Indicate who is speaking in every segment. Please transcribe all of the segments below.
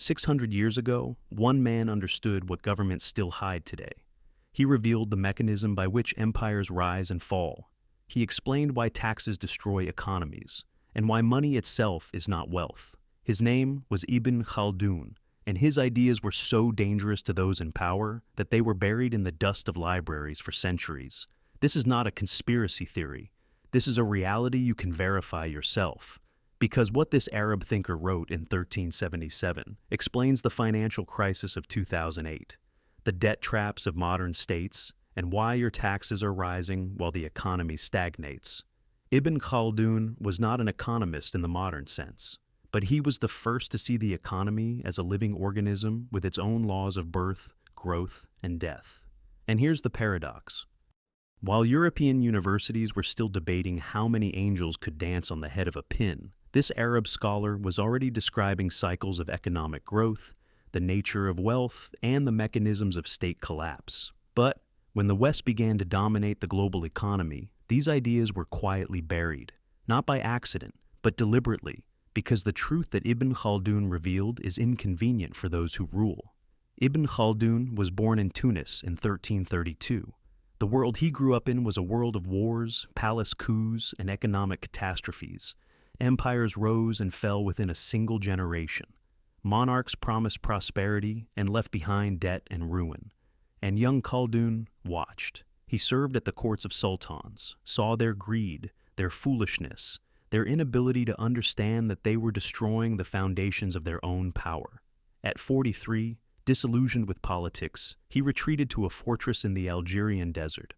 Speaker 1: 600 years ago, one man understood what governments still hide today. He revealed the mechanism by which empires rise and fall. He explained why taxes destroy economies, and why money itself is not wealth. His name was Ibn Khaldun, and his ideas were so dangerous to those in power that they were buried in the dust of libraries for centuries. This is not a conspiracy theory. This is a reality you can verify yourself. Because what this Arab thinker wrote in 1377 explains the financial crisis of 2008, the debt traps of modern states, and why your taxes are rising while the economy stagnates. Ibn Khaldun was not an economist in the modern sense, but he was the first to see the economy as a living organism with its own laws of birth, growth, and death. And here's the paradox. While European universities were still debating how many angels could dance on the head of a pin, this Arab scholar was already describing cycles of economic growth, the nature of wealth, and the mechanisms of state collapse. But when the West began to dominate the global economy, these ideas were quietly buried, not by accident, but deliberately, because the truth that Ibn Khaldun revealed is inconvenient for those who rule. Ibn Khaldun was born in Tunis in 1332. The world he grew up in was a world of wars, palace coups, and economic catastrophes. Empires rose and fell within a single generation. Monarchs promised prosperity and left behind debt and ruin. And young Khaldun watched. He served at the courts of sultans, saw their greed, their foolishness, their inability to understand that they were destroying the foundations of their own power. At 43, disillusioned with politics, he retreated to a fortress in the Algerian desert.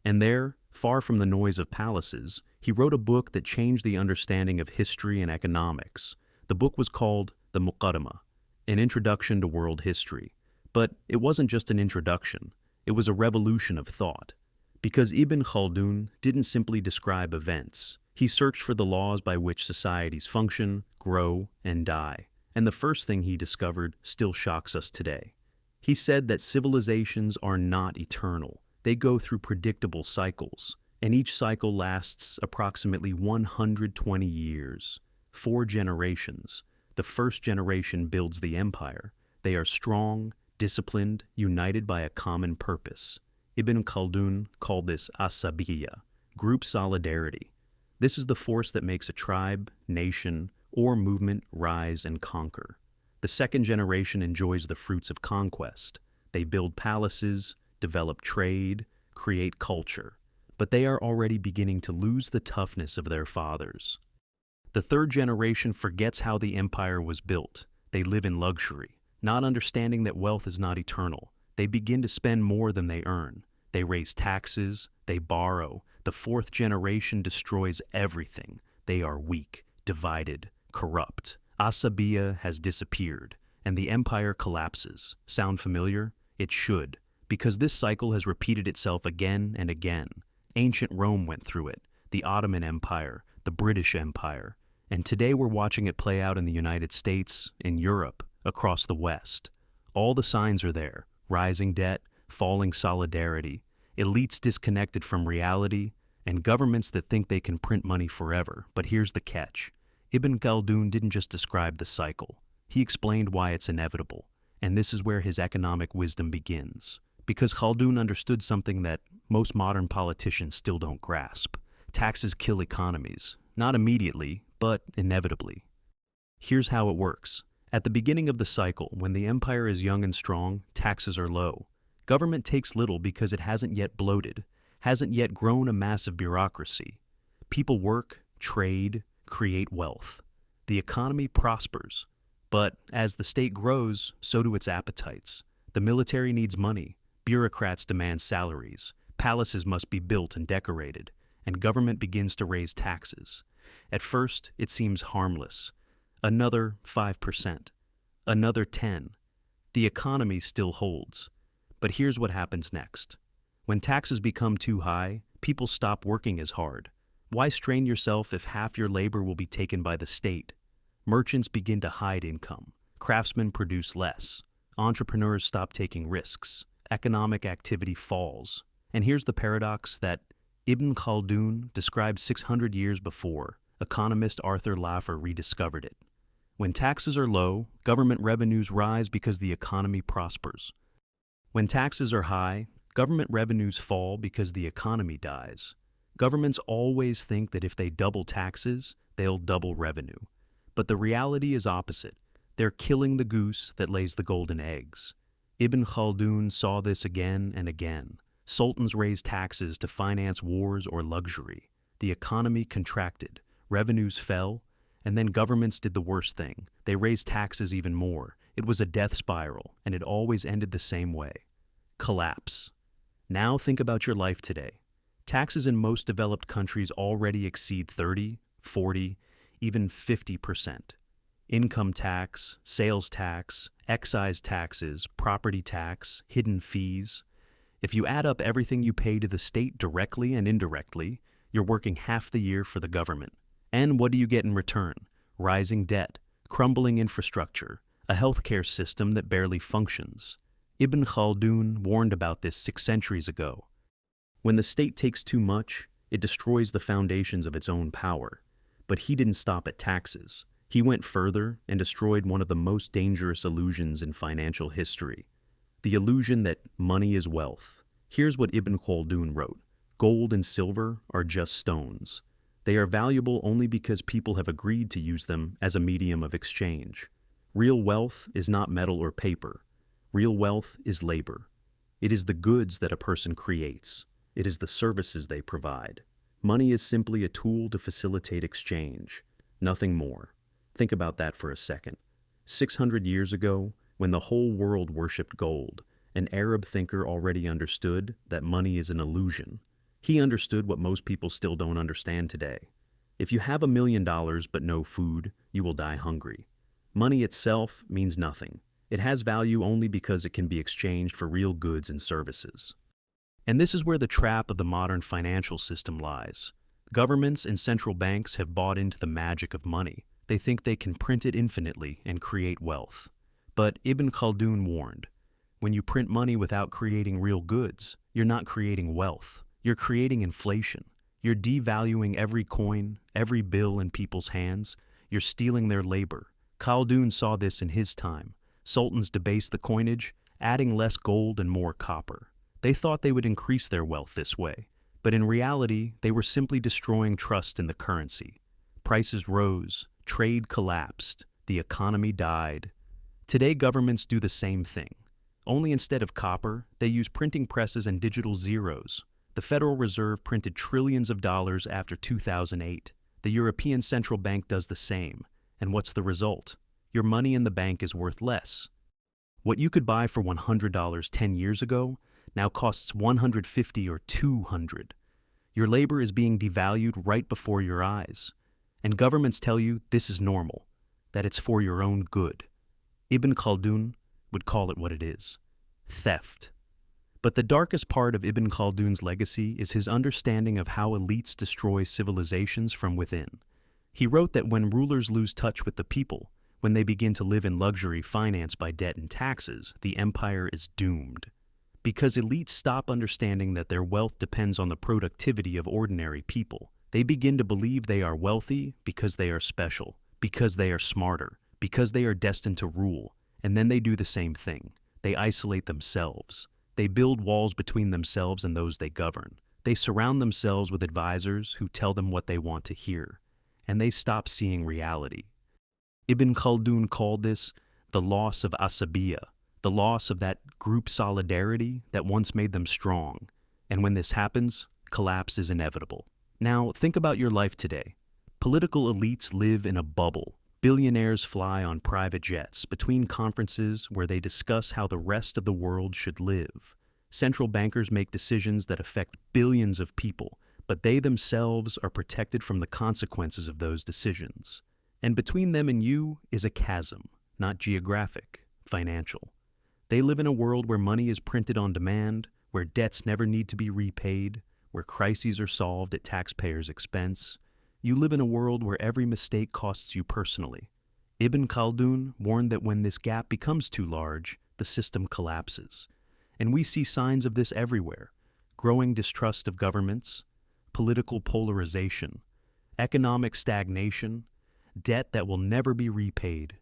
Speaker 1: And there, far from the noise of palaces, he wrote a book that changed the understanding of history and economics. The book was called the Muqaddimah, an introduction to world history. But it wasn't just an introduction, it was a revolution of thought. Because Ibn Khaldun didn't simply describe events, he searched for the laws by which societies function, grow, and die. And the first thing he discovered still shocks us today. He said that civilizations are not eternal. They go through predictable cycles, and each cycle lasts approximately 120 years, 4 generations. The first generation builds the empire. They are strong, disciplined, united by a common purpose. Ibn Khaldun called this Asabiyyah, group solidarity. This is the force that makes a tribe, nation, or movement rise and conquer. The second generation enjoys the fruits of conquest. They build palaces, develop trade, create culture, but they are already beginning to lose the toughness of their fathers. The third generation forgets how the empire was built. They live in luxury, not understanding that wealth is not eternal. They begin to spend more than they earn. They raise taxes, they borrow. The fourth generation destroys everything. They are weak, divided, corrupt. Asabiyyah has disappeared, and the empire collapses. Sound familiar? It should. Because this cycle has repeated itself again and again. Ancient Rome went through it, the Ottoman Empire, the British Empire, and today we're watching it play out in the United States, in Europe, across the West. All the signs are there: rising debt, falling solidarity, elites disconnected from reality, and governments that think they can print money forever. But here's the catch. Ibn Khaldun didn't just describe the cycle. He explained why it's inevitable, and this is where his economic wisdom begins. Because Khaldun understood something that most modern politicians still don't grasp. Taxes kill economies, not immediately, but inevitably. Here's how it works. At the beginning of the cycle, when the empire is young and strong, taxes are low. Government takes little because it hasn't yet bloated, hasn't yet grown a massive bureaucracy. People work, trade, create wealth. The economy prospers. But as the state grows, so do its appetites. The military needs money. Bureaucrats demand salaries, palaces must be built and decorated, and government begins to raise taxes. At first, it seems harmless. Another 5%, another 10%. The economy still holds. But here's what happens next. When taxes become too high, people stop working as hard. Why strain yourself if half your labor will be taken by the state? Merchants begin to hide income. Craftsmen produce less. Entrepreneurs stop taking risks. Economic activity falls. And here's the paradox that Ibn Khaldun described 600 years before. Economist Arthur Laffer rediscovered it. When taxes are low, government revenues rise because the economy prospers. When taxes are high, government revenues fall because the economy dies. Governments always think that if they double taxes, they'll double revenue. But the reality is opposite. They're killing the goose that lays the golden eggs. Ibn Khaldun saw this again and again. Sultans raised taxes to finance wars or luxury. The economy contracted, revenues fell, and then governments did the worst thing. They raised taxes even more. It was a death spiral, and it always ended the same way. Collapse. Now think about your life today. Taxes in most developed countries already exceed 30, 40, even 50%. Income tax, sales tax, excise taxes, property tax, hidden fees. If you add up everything you pay to the state directly and indirectly, you're working half the year for the government. And what do you get in return? Rising debt, crumbling infrastructure, a healthcare system that barely functions. Ibn Khaldun warned about this 6 centuries ago. When the state takes too much, it destroys the foundations of its own power. But he didn't stop at taxes. He went further and destroyed one of the most dangerous illusions in financial history. The illusion that money is wealth. Here's what Ibn Khaldun wrote. Gold and silver are just stones. They are valuable only because people have agreed to use them as a medium of exchange. Real wealth is not metal or paper. Real wealth is labor. It is the goods that a person creates. It is the services they provide. Money is simply a tool to facilitate exchange, nothing more. Think about that for a second. 600 years ago, when the whole world worshipped gold, an Arab thinker already understood that money is an illusion. He understood what most people still don't understand today. If you have $1 million but no food, you will die hungry. Money itself means nothing. It has value only because it can be exchanged for real goods and services. And this is where the trap of the modern financial system lies. Governments and central banks have bought into the magic of money. They think they can print it infinitely and create wealth. But Ibn Khaldun warned, when you print money without creating real goods, you're not creating wealth. You're creating inflation. You're devaluing every coin, every bill in people's hands. You're stealing their labor. Khaldun saw this in his time. Sultans debased the coinage, adding less gold and more copper. They thought they would increase their wealth this way, but in reality, they were simply destroying trust in the currency. Prices rose, trade collapsed, the economy died. Today, governments do the same thing. Only instead of copper, they use printing presses and digital zeros. The Federal Reserve printed trillions of dollars after 2008. The European Central Bank does the same. And what's the result? Your money in the bank is worth less. What you could buy for $100 10 years ago now costs $150 or $200. Your labor is being devalued right before your eyes. And governments tell you this is normal, that it's for your own good. Ibn Khaldun would call it what it is: theft. But the darkest part of Ibn Khaldun's legacy is his understanding of how elites destroy civilizations from within. He wrote that when rulers lose touch with the people, when they begin to live in luxury financed by debt and taxes, the empire is doomed. Because elites stop understanding that their wealth depends on the productivity of ordinary people, they begin to believe they are wealthy because they are special, because they are smarter, because they are destined to rule, and then they do the same thing. They isolate themselves. They build walls between themselves and those they govern. They surround themselves with advisors who tell them what they want to hear, and they stop seeing reality. Ibn Khaldun called this the loss of Asabiyyah, the loss of that group solidarity that once made them strong. And when this happens, collapse is inevitable. Now, think about your life today. Political elites live in a bubble. Billionaires fly on private jets between conferences where they discuss how the rest of the world should live. Central bankers make decisions that affect billions of people, but they themselves are protected from the consequences of those decisions. And between them and you is a chasm, not geographic, financial. They live in a world where money is printed on demand, where debts never need to be repaid, where crises are solved at taxpayers' expense. You live in a world where every mistake costs you personally. Ibn Khaldun warned that when this gap becomes too large, the system collapses. And we see signs of this everywhere: growing distrust of governments, political polarization, economic stagnation, debt that will never be repaid.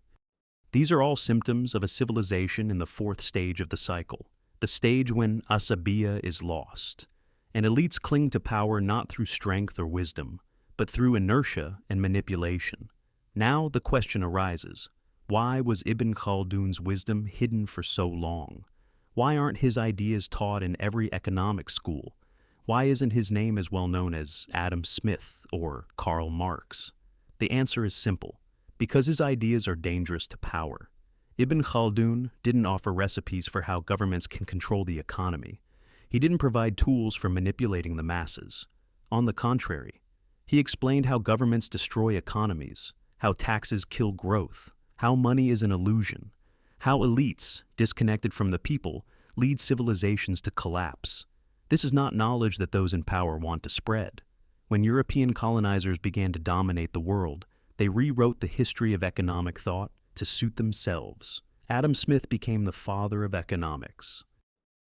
Speaker 1: These are all symptoms of a civilization in the fourth stage of the cycle, the stage when Asabiyyah is lost, and elites cling to power not through strength or wisdom, but through inertia and manipulation. Now the question arises, why was Ibn Khaldun's wisdom hidden for so long? Why aren't his ideas taught in every economic school? Why isn't his name as well known as Adam Smith or Karl Marx? The answer is simple, because his ideas are dangerous to power. Ibn Khaldun didn't offer recipes for how governments can control the economy. He didn't provide tools for manipulating the masses. On the contrary, he explained how governments destroy economies, how taxes kill growth, how money is an illusion, how elites, disconnected from the people, lead civilizations to collapse. This is not knowledge that those in power want to spread. When European colonizers began to dominate the world, they rewrote the history of economic thought to suit themselves. Adam Smith became the father of economics.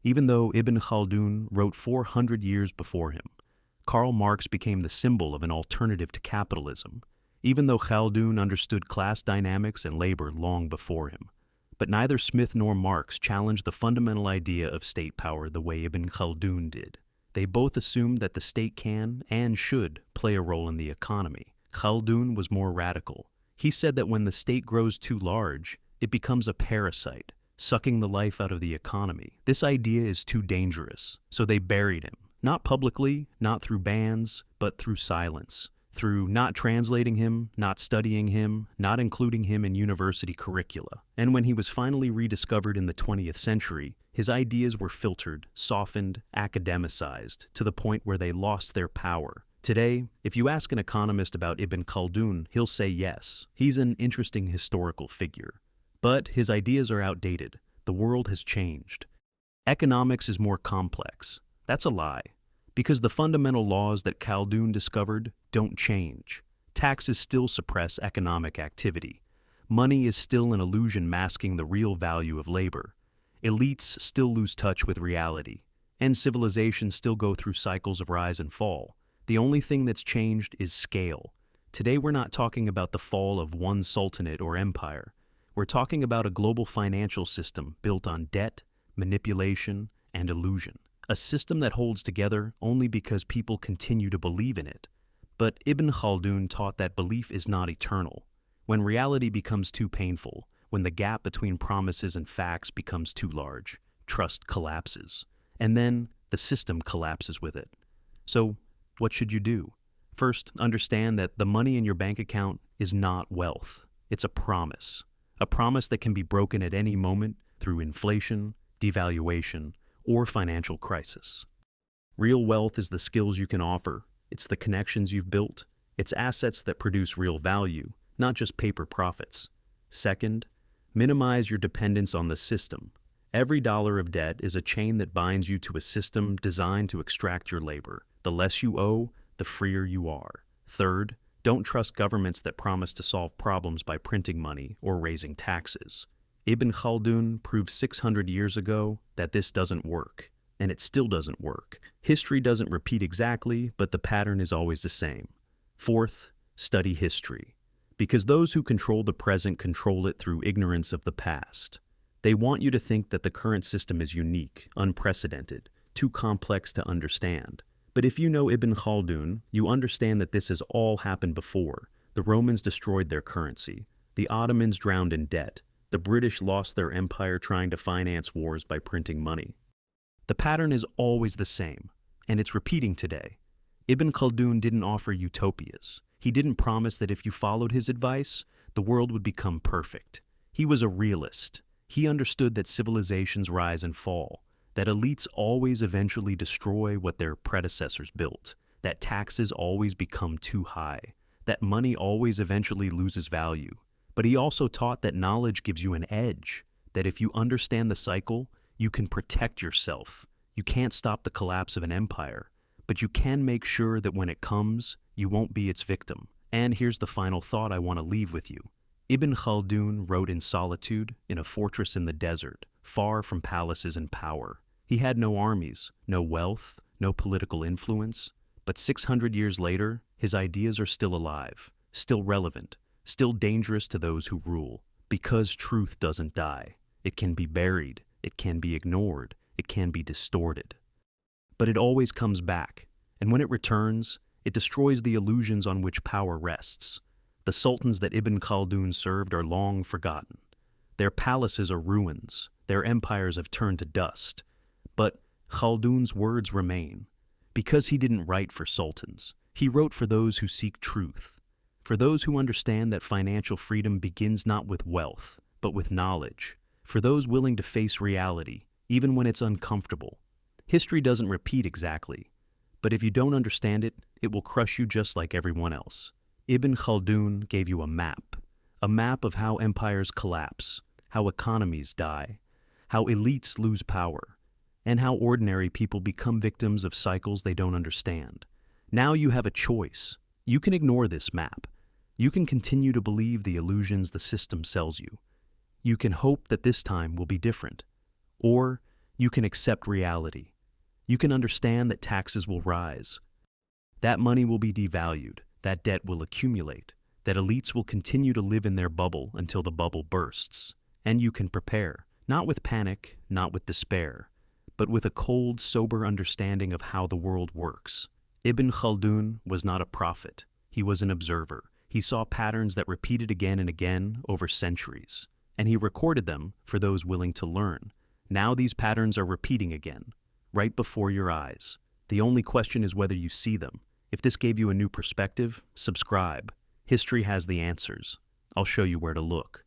Speaker 1: Even though Ibn Khaldun wrote 400 years before him, Karl Marx became the symbol of an alternative to capitalism, even though Khaldun understood class dynamics and labor long before him. But neither Smith nor Marx challenged the fundamental idea of state power the way Ibn Khaldun did. They both assumed that the state can and should play a role in the economy. Khaldun was more radical. He said that when the state grows too large, it becomes a parasite, sucking the life out of the economy. This idea is too dangerous, so they buried him. Not publicly, not through bans, but through silence. Through not translating him, not studying him, not including him in university curricula. And when he was finally rediscovered in the 20th century, his ideas were filtered, softened, academicized, to the point where they lost their power. Today, if you ask an economist about Ibn Khaldun, he'll say yes, he's an interesting historical figure. But his ideas are outdated. The world has changed. Economics is more complex. That's a lie. Because the fundamental laws that Khaldun discovered don't change. Taxes still suppress economic activity. Money is still an illusion masking the real value of labor. Elites still lose touch with reality. And civilizations still go through cycles of rise and fall. The only thing that's changed is scale. Today we're not talking about the fall of one sultanate or empire. We're talking about a global financial system built on debt, manipulation, and illusion. A system that holds together only because people continue to believe in it. But Ibn Khaldun taught that belief is not eternal. When reality becomes too painful, when the gap between promises and facts becomes too large, trust collapses. And then the system collapses with it. So, what should you do? First, understand that the money in your bank account is not wealth. It's a promise. A promise that can be broken at any moment through inflation, devaluation, or financial crisis. Real wealth is the skills you can offer. It's the connections you've built. It's assets that produce real value, not just paper profits. Second, minimize your dependence on the system. Every dollar of debt is a chain that binds you to a system designed to extract your labor. The less you owe, the freer you are. Third, don't trust governments that promise to solve problems by printing money or raising taxes. Ibn Khaldun proved 600 years ago that this doesn't work, and it still doesn't work. History doesn't repeat exactly, but the pattern is always the same. Fourth, study history, because those who control the present control it through ignorance of the past. They want you to think that the current system is unique, unprecedented, too complex to understand. But if you know Ibn Khaldun, you understand that this has all happened before. The Romans destroyed their currency. The Ottomans drowned in debt. The British lost their empire trying to finance wars by printing money. The pattern is always the same, and it's repeating today. Ibn Khaldun didn't offer utopias. He didn't promise that if you followed his advice, the world would become perfect. He was a realist. He understood that civilizations rise and fall, that elites always eventually destroy what their predecessors built, that taxes always become too high, that money always eventually loses value. But he also taught that knowledge gives you an edge, that if you understand the cycle, you can protect yourself. You can't stop the collapse of an empire, but you can make sure that when it comes, you won't be its victim. And here's the final thought I want to leave with you. Ibn Khaldun wrote in solitude, in a fortress in the desert, far from palaces and power. He had no armies, no wealth, no political influence, but 600 years later, his ideas are still alive, still relevant, still dangerous to those who rule, because truth doesn't die. It can be buried, it can be ignored, it can be distorted. But it always comes back, and when it returns, it destroys the illusions on which power rests. The sultans that Ibn Khaldun served are long forgotten. Their palaces are ruins, their empires have turned to dust. But Khaldun's words remain. Because he didn't write for sultans, he wrote for those who seek truth, for those who understand that financial freedom begins not with wealth, but with knowledge, for those willing to face reality, even when it's uncomfortable. History doesn't repeat exactly, but if you don't understand it, it will crush you just like everyone else. Ibn Khaldun gave you a map of how empires collapse, how economies die, how elites lose power, and how ordinary people become victims of cycles they don't understand. Now you have a choice. You can ignore this map. You can continue to believe the illusions the system sells you. You can hope that this time will be different. Or you can accept reality. You can understand that taxes will rise. That money will be devalued. That debt will accumulate. That elites will continue to live in their bubble until the bubble bursts. And you can prepare, not with panic, not with despair, but with a cold, sober understanding of how the world works. Ibn Khaldun was not a prophet. He was an observer. He saw patterns that repeated again and again over centuries, and he recorded them for those willing to learn. Now these patterns are repeating again, right before your eyes. The only question is whether you see them. If this gave you a new perspective, subscribe. History has the answers. I'll show you where to look.